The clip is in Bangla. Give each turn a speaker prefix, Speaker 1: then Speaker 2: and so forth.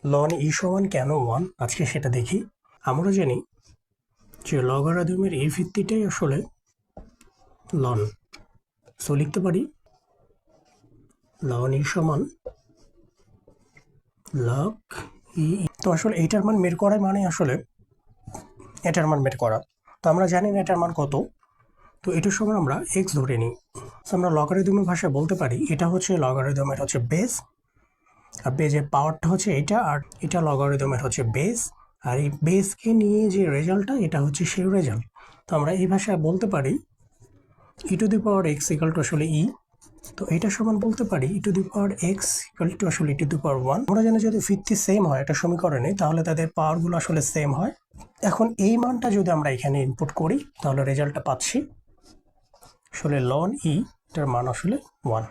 Speaker 1: লন ই সমান কেন 1 আজকে সেটা দেখি। আমরা জানি যে লগারিদমের এই ভিত্তিটাই আসলে লন। সো লিখতে পারি লন ই সমান লগ ই। তো আসলে এইটার মান বের করা মানে আসলে এটার মান বের করা। তো আমরা জানি না এটার মান কত, তো এটার সময় আমরা এক্স ধরে নিই। তো আমরা লগারিদমের ভাষায় বলতে পারি এটা হচ্ছে লগারিদমের হচ্ছে বেস, আর বেজের পাওয়ারটা হচ্ছে এটা, আর এটা লগারিদমের হচ্ছে বেস, আর এই বেসকে নিয়ে যে রেজাল্টটা এটা হচ্ছে সেই রেজাল্ট। তো আমরা এই ভাষায় বলতে পারি e to the power x equal to আসলে ই। তো এটা সমান বলতে পারি e to the power x equal to আসলে ই টু দি পাওয়ার 1। আমরা জানি যদি ভিত্তি সেম হয় একটা সমীকরণে তাহলে তাদের পাওয়ারগুলো আসলে সেম হয়। এখন এই মানটা যদি আমরা এখানে ইনপুট করি তাহলে রেজাল্টটা পাচ্ছি আসলে লন ই, এটার মান আসলে 1।